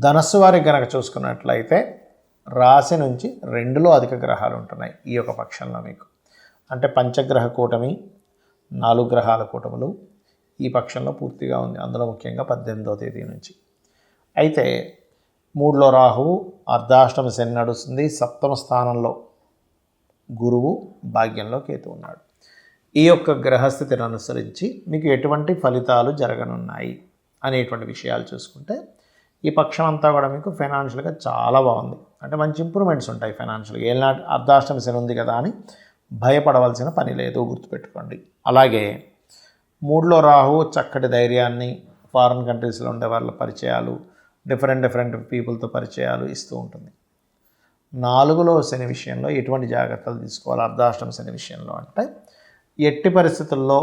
ధనస్సు వారికి కనుక చూసుకున్నట్లయితే రాశి నుంచి 2లో అధిక గ్రహాలు ఉంటున్నాయి ఈ యొక్క పక్షంలో మీకు. అంటే పంచగ్రహ కూటమి, 4 గ్రహాల కూటములు ఈ పక్షంలో పూర్తిగా ఉంది. అందులో ముఖ్యంగా 18వ తేదీ నుంచి. అయితే 3లో రాహువు, అర్ధాష్టమ శని నడుస్తుంది, 7వ స్థానంలో గురువు, భాగ్యంలో కేతు ఉన్నాడు. ఈ యొక్క గ్రహస్థితిని అనుసరించి మీకు ఎటువంటి ఫలితాలు జరగనున్నాయి అనేటువంటి విషయాలు చూసుకుంటే ఈ పక్షం అంతా కూడా మీకు ఫైనాన్షియల్గా చాలా బాగుంది. అంటే మంచి ఇంప్రూవ్మెంట్స్ ఉంటాయి ఫైనాన్షియల్గా. ఏనాటి అర్ధాష్టమ శని ఉంది కదా అని భయపడవలసిన పని లేదు, గుర్తుపెట్టుకోండి. అలాగే 3లో రాహు చక్కటి ధైర్యాన్ని, ఫారిన్ కంట్రీస్లో ఉండే వాళ్ళ పరిచయాలు, డిఫరెంట్ పీపుల్తో పరిచయాలు ఇస్తూ ఉంటుంది. 4లో శని విషయంలో ఎటువంటి జాగ్రత్తలు తీసుకోవాలి అర్ధాష్టమ శని విషయంలో అంటే ఎట్టి పరిస్థితుల్లో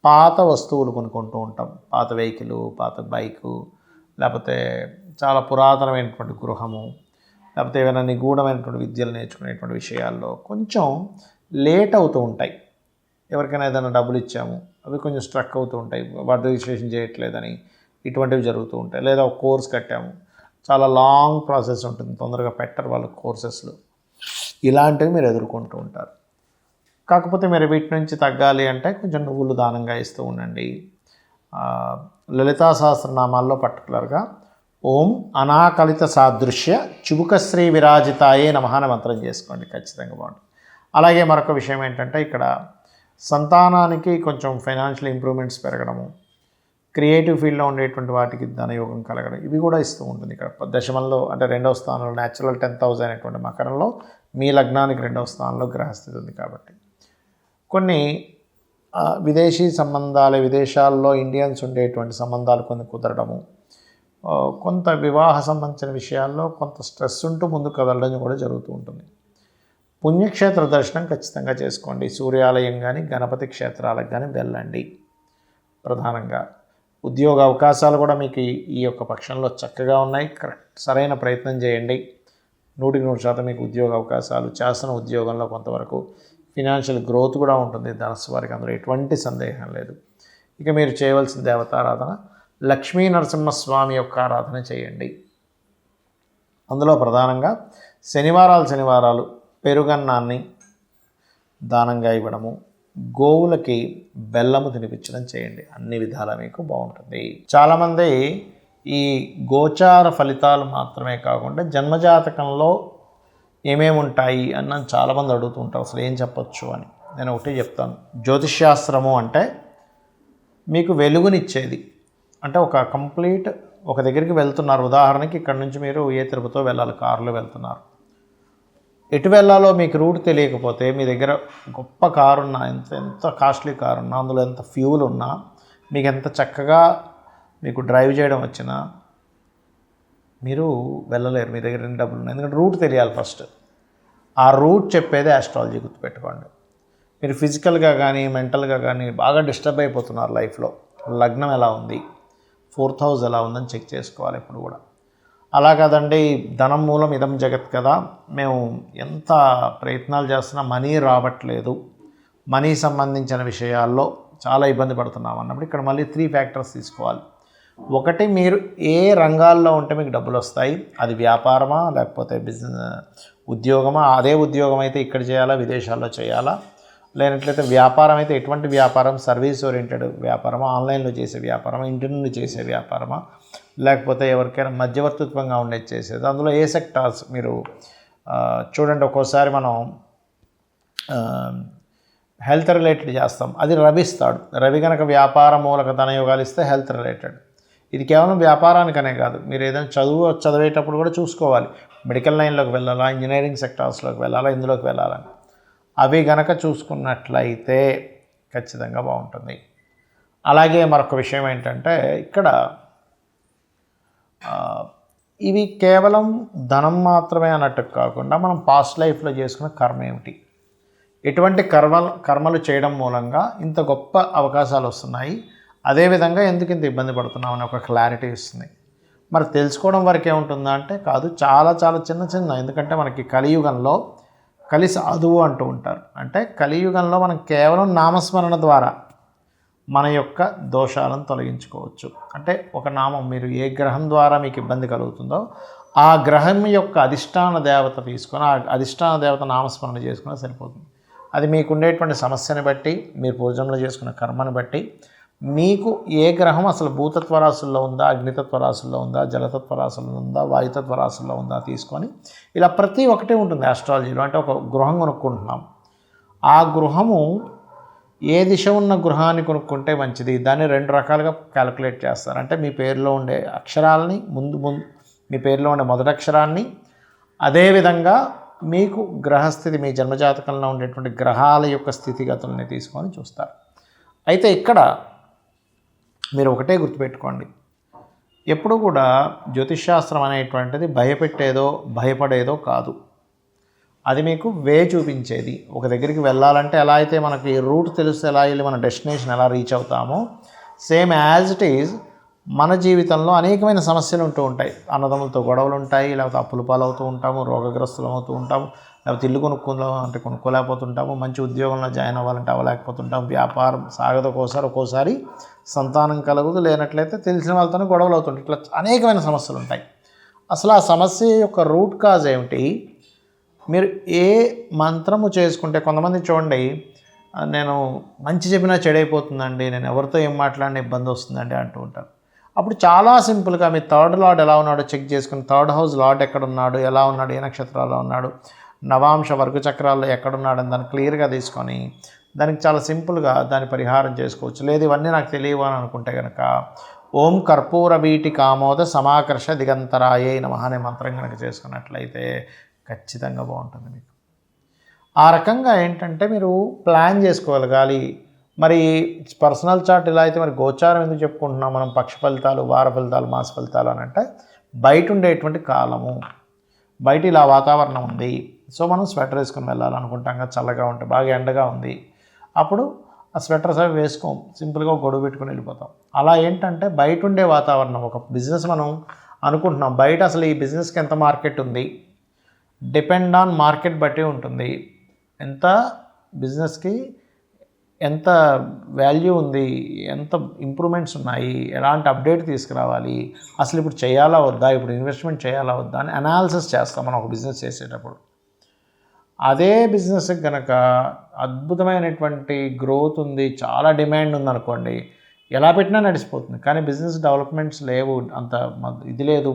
పాత వస్తువులు కొనుక్కుంటూ ఉంటాం. పాత వెహికల్, పాత బైకు, లేకపోతే చాలా పురాతనమైనటువంటి గృహము, లేకపోతే ఏమైనా నిగూఢమైనటువంటి విద్యలు నేర్చుకునేటువంటి విషయాల్లో కొంచెం లేట్ అవుతూ ఉంటాయి. ఎవరికైనా ఏదైనా డబ్బులు ఇచ్చాము, అవి కొంచెం స్ట్రక్ అవుతూ ఉంటాయి, వాటి రిజిస్ట్రేషన్ చేయట్లేదని ఇటువంటివి జరుగుతూ ఉంటాయి. లేదా ఒక కోర్స్ కట్టాము, చాలా లాంగ్ ప్రాసెస్ ఉంటుంది, తొందరగా పెట్టరు వాళ్ళ కోర్సెస్లో. ఇలాంటివి మీరు ఎదుర్కొంటూ ఉంటారు. కాకపోతే మీరు వీటి నుంచి తగ్గాలి అంటే కొంచెం నువ్వులు దానంగా ఇస్తూ ఉండండి. లలితా సహస్రనామాల్లో పర్టికులర్గా ఓం అనాకలిత సాదృశ్య చుబుకశ్రీ విరాజితాయే నమః అనే మంత్రం చేసుకోండి, ఖచ్చితంగా బాగుంటుంది. అలాగే మరొక విషయం ఏంటంటే ఇక్కడ సంతానానికి కొంచెం ఫైనాన్షియల్ ఇంప్రూవ్మెంట్స్ పెరగడము, క్రియేటివ్ ఫీల్డ్లో ఉండేటువంటి వాటికి ధనయోగం కలగడం, ఇవి కూడా ఇస్తూ ఉంటుంది. ఇక్కడ దశమంలో అంటే 2వ స్థానంలో న్యాచురల్ 10th హౌస్ అయినటువంటి మకరంలో మీ లగ్నానికి 2వ స్థానంలో గ్రహస్థితి ఉంది. కాబట్టి కొన్ని విదేశీ సంబంధాలు, విదేశాల్లో ఇండియన్స్ ఉండేటువంటి సంబంధాలు కొన్ని కుదరడము, కొంత వివాహ సంబంధించిన విషయాల్లో కొంత స్ట్రెస్ ఉంటూ ముందుకు కదలడం కూడా జరుగుతూ ఉంటుంది. పుణ్యక్షేత్ర దర్శనం ఖచ్చితంగా చేసుకోండి. సూర్యాలయం కానీ గణపతి క్షేత్రాలకు కానీ వెళ్ళండి. ప్రధానంగా ఉద్యోగ అవకాశాలు కూడా మీకు ఈ యొక్క పక్షంలో చక్కగా ఉన్నాయి. సరైన ప్రయత్నం చేయండి. 100% మీకు ఉద్యోగ అవకాశాలు, చేస్తున్న ఉద్యోగంలో కొంతవరకు ఫినాన్షియల్ గ్రోత్ కూడా ఉంటుంది ధనస్సు వారికి, అందులో ఎటువంటి సందేహం లేదు. ఇక మీరు చేయవలసిన దేవతారాధన లక్ష్మీ నరసింహస్వామి యొక్క ఆరాధన చేయండి. అందులో ప్రధానంగా శనివారాలు పెరుగన్నాన్ని దానంగా ఇవ్వడము, గోవులకి బెల్లము తినిపించడం చేయండి. అన్ని విధాలా మీకు బాగుంటుంది. చాలామంది ఈ గోచార ఫలితాలు మాత్రమే కాకుండా జన్మజాతకంలో ఏమేమి ఉంటాయి అన్న చాలామంది అడుగుతూ ఉంటారు, అసలు ఏం చెప్పొచ్చు అని. నేను ఒకటే చెప్తాను. జ్యోతిష్శాస్త్రము అంటే మీకు వెలుగునిచ్చేది. అంటే ఒక దగ్గరికి వెళ్తున్నారు, ఉదాహరణకి ఇక్కడ నుంచి మీరు ఏ తిరుపతితో వెళ్ళాలి, కారులో వెళ్తున్నారు. ఎటు వెళ్ళాలో మీకు రూట్ తెలియకపోతే మీ దగ్గర గొప్ప కారు ఉన్నా, ఎంత కాస్ట్లీ కారు ఉన్నా, అందులో ఎంత ఫ్యూల్ ఉన్నా, మీకు ఎంత చక్కగా మీకు డ్రైవ్ చేయడం వచ్చినా మీరు వెళ్ళలేరు. మీ దగ్గర ఎన్ని డబ్బులు ఉన్నాయి, ఎందుకంటే రూట్ తెలియాలి ఫస్ట్. ఆ రూట్ చెప్పేదే ఆస్ట్రాలజీ, గుర్తుపెట్టుకోండి. మీరు ఫిజికల్గా కానీ మెంటల్గా కానీ బాగా డిస్టర్బ్ అయిపోతున్నారు లైఫ్లో. లగ్నం ఎలా ఉంది, 4th హౌస్ ఎలా ఉందని చెక్ చేసుకోవాలి ఎప్పుడు కూడా. అలా కాదండి, ధనం మూలం ఇదం జగత్ కదా, మేము ఎంత ప్రయత్నాలు చేస్తున్నా మనీ రావట్లేదు, మనీ సంబంధించిన విషయాల్లో చాలా ఇబ్బంది పడుతున్నాం అన్నప్పుడు ఇక్కడ మళ్ళీ 3 ఫ్యాక్టర్స్ తీసుకోవాలి. ఒకటి, మీరు ఏ రంగాల్లో ఉంటే మీకు డబ్బులు వస్తాయి, అది వ్యాపారమా లేకపోతే ఉద్యోగమా, అదే ఉద్యోగం అయితే ఇక్కడ చేయాలా విదేశాల్లో చేయాలా, లేనట్లయితే వ్యాపారం అయితే ఎటువంటి వ్యాపారం, సర్వీస్ ఓరియంటెడ్ వ్యాపారమా, ఆన్లైన్లో చేసే వ్యాపారమా, ఇంటి నుండి చేసే వ్యాపారమా, లేకపోతే ఎవరికైనా మధ్యవర్తిత్వంగా ఉండేది చేసేది, అందులో ఏ సెక్టార్స్ మీరు చూడండి. ఒక్కోసారి మనం హెల్త్ రిలేటెడ్ చేస్తాం, అది రవి ఇస్తాడు. రవి కనుక వ్యాపార మూలక ధనయోగాలు ఇస్తే హెల్త్ రిలేటెడ్. ఇది కేవలం వ్యాపారానికనే కాదు, మీరు ఏదైనా చదివేటప్పుడు కూడా చూసుకోవాలి, మెడికల్ లైన్లోకి వెళ్ళాలా, ఇంజనీరింగ్ సెక్టార్స్లోకి వెళ్ళాలా, ఇందులోకి వెళ్ళాలని. అవి గనక చూసుకున్నట్లయితే ఖచ్చితంగా బాగుంటుంది. అలాగే మరొక విషయం ఏంటంటే ఇక్కడ ఇవి కేవలం ధనం మాత్రమే అన్నట్టు కాకుండా మనం పాస్ట్ లైఫ్లో చేసుకున్న కర్మ ఏమిటి, ఎటువంటి కర్మలు చేయడం మూలంగా ఇంత గొప్ప అవకాశాలు వస్తున్నాయి, అదేవిధంగా ఎందుకు ఇంత ఇబ్బంది పడుతున్నామని ఒక క్లారిటీ ఇస్తుంది. మరి తెలుసుకోవడం వరకే ఉంటుందా అంటే కాదు, చాలా చాలా చిన్న ఎందుకంటే మనకి కలియుగంలో కలి సాధువు అంటూ ఉంటారు. అంటే కలియుగంలో మనం కేవలం నామస్మరణ ద్వారా మన యొక్క దోషాలను తొలగించుకోవచ్చు. అంటే ఒక నామం మీరు ఏ గ్రహం ద్వారా మీకు ఇబ్బంది కలుగుతుందో ఆ గ్రహం యొక్క అధిష్టాన దేవత తీసుకొని ఆ అధిష్టాన దేవత నామస్మరణ చేసుకుని సరిపోతుంది. అది మీకు ఉండేటువంటి సమస్యని బట్టి, మీరు పూర్వజంలో చేసుకున్న కర్మని బట్టి, మీకు ఏ గ్రహం అసలు భూతత్వ రాశుల్లో ఉందా, అగ్నితత్వ రాశుల్లో ఉందా, జలతత్వ రాశుల్లో ఉందా, వాయుతత్వ రాశుల్లో ఉందా తీసుకొని ఇలా ప్రతి ఒక్కటి ఉంటుంది ఆస్ట్రాలజీలో. అంటే ఒక గృహం కొనుక్కుంటున్నాం, ఆ గృహము ఏ దిశ ఉన్న గృహాన్ని కొనుక్కుంటే మంచిది, దాన్ని 2 రకాలుగా క్యాలిక్యులేట్ చేస్తారు. అంటే మీ పేరులో ఉండే అక్షరాలని ముందు మీ పేరులో ఉండే మొదటి అక్షరాన్ని, అదేవిధంగా మీకు గ్రహస్థితి మీ జన్మజాతకంలో ఉండేటువంటి గ్రహాల యొక్క స్థితిగతుల్ని తీసుకొని చూస్తారు. అయితే ఇక్కడ మీరు ఒకటే గుర్తుపెట్టుకోండి, ఎప్పుడు కూడా జ్యోతిష్శాస్త్రం అనేటువంటిది భయపెట్టేదో భయపడేదో కాదు. అది మీకు వే చూపించేది. ఒక దగ్గరికి వెళ్ళాలంటే ఎలా అయితే మనకి రూట్ తెలిస్తే ఎలా వెళ్ళి మన డెస్టినేషన్ ఎలా రీచ్ అవుతామో, సేమ్ యాజ్ ఇట్ ఈజ్ మన జీవితంలో అనేకమైన సమస్యలు ఉంటూ ఉంటాయి. అన్నదమ్ములతో గొడవలు ఉంటాయి, లేకపోతే అప్పుల పాలవుతూ ఉంటాము, రోగగ్రస్తులం అవుతూ ఉంటాము, లేకపోతే ఇల్లు కొనుక్కోలేకపోతుంటాము, మంచి ఉద్యోగంలో జాయిన్ అవ్వాలంటే అవ్వలేకపోతుంటాము, వ్యాపారం సాగదు, ఒక్కోసారి సంతానం కలగదు, లేనట్లయితే తెలిసిన వాళ్ళతోనే గొడవలు అవుతుంటాయి. ఇట్లా అనేకమైన సమస్యలు ఉంటాయి. అసలు ఆ సమస్య యొక్క రూట్ కాజ్ ఏమిటి, మీరు ఏ మంత్రము చేసుకుంటే, కొంతమంది చూడండి నేను మంచి చెప్పినా చెడైపోతుందండి, నేను ఎవరితో ఏం మాట్లాడినా ఇబ్బంది వస్తుందండి అంటూ ఉంటారు. అప్పుడు చాలా సింపుల్గా మీ 3rd లార్డ్ ఎలా ఉన్నాడో చెక్ చేసుకుని, 3rd హౌస్ లార్డ్ ఎక్కడున్నాడు, ఎలా ఉన్నాడు, ఏ నక్షత్రాల్లో ఉన్నాడు, నవాంశ వర్గ చక్రాల్లో ఎక్కడున్నాడు అని దాన్ని క్లియర్గా తీసుకొని దానికి చాలా సింపుల్గా దాన్ని పరిహారం చేసుకోవచ్చు. లేదు ఇవన్నీ నాకు తెలియవు అని అనుకుంటే కనుక ఓం కర్పూర వీటి కామోద సమాకర్ష దిగంతరాయే నమః అనే మంత్రం కనుక చేసుకున్నట్లయితే ఖచ్చితంగా బాగుంటుంది మీకు. ఆ రకంగా ఏంటంటే మీరు ప్లాన్ చేసుకోగలగాలి. మరి పర్సనల్ చార్ట్ ఇలా అయితే మరి గోచారం ఎందుకు చెప్పుకుంటున్నాం మనం, పక్ష ఫలితాలు, వార ఫలితాలు, మాస ఫలితాలు అని అంటే బయట ఉండేటువంటి కాలము, బయట ఇలా వాతావరణం ఉంది, సో మనం స్వెటర్ వేసుకొని వెళ్ళాలనుకుంటాం కదా, చల్లగా ఉంటే, బాగా ఎండగా ఉంది, అప్పుడు ఆ స్వెటర్స్ అవి వేసుకోం, సింపుల్గా గొడుగు పెట్టుకొని వెళ్ళిపోతాం. అలా ఏంటంటే బయట ఉండే వాతావరణం, ఒక బిజినెస్ మనం అనుకుంటున్నాం, బయట అసలు ఈ బిజినెస్కి ఎంత మార్కెట్ ఉంది, డిపెండ్ ఆన్ మార్కెట్ బట్టి ఉంటుంది. ఎంత బిజినెస్కి ఎంత వాల్యూ ఉంది, ఎంత ఇంప్రూవ్మెంట్స్ ఉన్నాయి, ఎలాంటి అప్డేట్ తీసుకురావాలి, అసలు ఇప్పుడు చేయాలా వద్దా, ఇప్పుడు ఇన్వెస్ట్మెంట్ చేయాలా వద్దా అని అనాలిసిస్ చేస్తాం మనం ఒక బిజినెస్ చేసేటప్పుడు. అదే బిజినెస్కి కనుక అద్భుతమైనటువంటి గ్రోత్ ఉంది, చాలా డిమాండ్ ఉందనుకోండి, ఎలా పెట్టినా నడిచిపోతుంది. కానీ బిజినెస్ డెవలప్మెంట్స్ లేవు, అంత ఇది లేదు,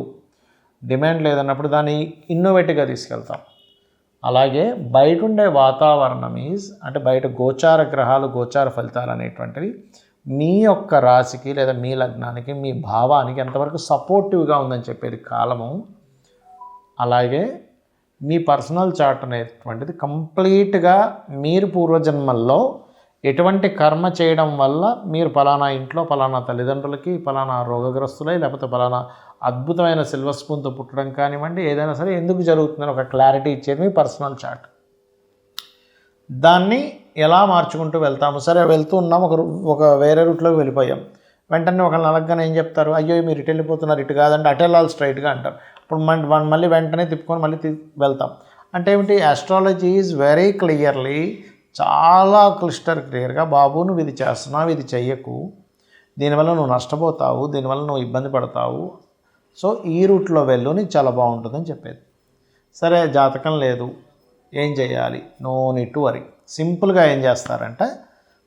డిమాండ్ లేదన్నప్పుడు దాన్ని ఇన్నోవేటివ్గా తీసుకెళ్తాం. అలాగే బయట ఉండే వాతావరణం అంటే బయట గోచార గ్రహాలు, గోచార ఫలితాలు అనేటువంటివి మీ యొక్క రాశికి లేదా మీ లగ్నానికి, మీ భావానికి ఎంతవరకు సపోర్టివ్గా ఉందని చెప్పేది కాలము. అలాగే మీ పర్సనల్ చార్ట్ అనేటువంటిది కంప్లీట్గా మీరు పూర్వజన్మల్లో ఎటువంటి కర్మ చేయడం వల్ల మీరు పలానా ఇంట్లో పలానా తల్లిదండ్రులకి పలానా రోగగ్రస్తులై, లేకపోతే పలానా అద్భుతమైన సిల్వర్ స్పూన్తో పుట్టడం కానివ్వండి, ఏదైనా సరే ఎందుకు జరుగుతుందని ఒక క్లారిటీ ఇచ్చేది మీ పర్సనల్ చార్ట్. దాన్ని ఎలా మార్చుకుంటూ వెళ్తాము. సరే వెళ్తూ ఉన్నాం, ఒక వేరే రూట్లోకి వెళ్ళిపోయాం, వెంటనే ఒకళ్ళని అలగ్గానే ఏం చెప్తారు, అయ్యో మీరు ఇటు వెళ్ళిపోతున్నారు, ఇటు కాదంటే అటు వెళ్ళాలి స్ట్రైట్గా అంటారు. ఇప్పుడు మళ్ళీ వెంటనే తిప్పుకొని మళ్ళీ వెళ్తాం. అంటే ఏమిటి, ఆస్ట్రాలజీ ఈజ్ వెరీ క్లియర్లీ, చాలా క్లియర్గా, బాబు నువ్వు ఇది చేస్తున్నావు, ఇది చెయ్యకు, దీనివల్ల నువ్వు నష్టపోతావు, దీనివల్ల నువ్వు ఇబ్బంది పడతావు, సో ఈ రూట్లో వెళ్ళు, నీకు చాలా బాగుంటుందని చెప్పేది. సరే జాతకం లేదు, ఏం చేయాలి, నో నీడ్ టు వరీ. సింపుల్గా ఏం చేస్తారంటే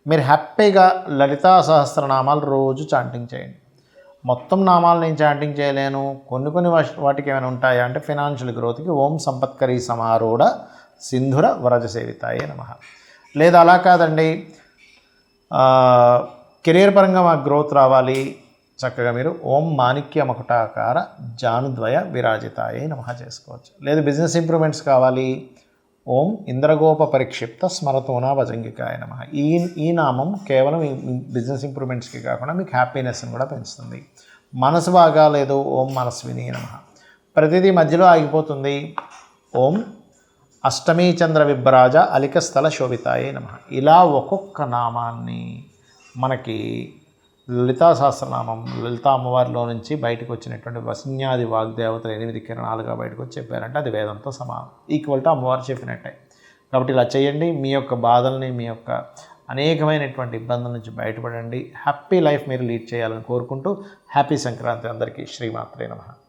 మీరు హ్యాపీగా లలితా సహస్రనామాలు రోజు చాంటింగ్ చేయండి. మొత్తం నామాలు నేను చాంటింగ్ చేయలేను, కొన్ని వాటికి ఏమైనా ఉంటాయా అంటే ఫినాన్షియల్ గ్రోత్కి ఓం సంపత్కరీ సమారూఢ సింధుర వరజసేవితాయే నమః. లేదా అలా కాదండి, కెరీర్ పరంగా మాకు గ్రోత్ రావాలి, చక్కగా మీరు ఓం మాణిక్య మకుటాకార జానుద్వయ విరాజితాయే నమః చేసుకోవచ్చు. లేదు బిజినెస్ ఇంప్రూవ్మెంట్స్ కావాలి, ఓం ఇంద్రగోప పరిక్షిప్త స్మరతోనా భజంగికాయ నమః. ఈ నామం కేవలం బిజినెస్ ఇంప్రూవ్మెంట్స్కి కాకుండా మీకు హ్యాపీనెస్ని కూడా పెంచుతుంది. మనసు బాగా లేదు, ఓం మనస్విని నమః. ప్రతిదీ మధ్యలో ఆగిపోతుంది, ఓం అష్టమీ చంద్ర విభ్రాజ అలికస్థల శోభితాయే నమః. ఇలా ఒక్కొక్క నామాన్ని మనకి లలితా సహస్రనామం, లలితా అమ్మవారిలో నుంచి బయటకు వచ్చినటువంటి వసిన్యాది వాగ్దేవతలు 8 కిరణాలుగా బయటకు వచ్చి చెప్పారంటే అది వేదంతో సమానం, ఈక్వల్ టు అమ్మవారు చెప్పినట్టే. కాబట్టి ఇలా చేయండి, మీ యొక్క బాధల్ని, మీ యొక్క అనేకమైనటువంటి ఇబ్బందుల నుంచి బయటపడండి. హ్యాపీ లైఫ్ మీరు లీడ్ చేయాలని కోరుకుంటూ హ్యాపీ సంక్రాంతి అందరికీ. శ్రీమాత్రే నమః.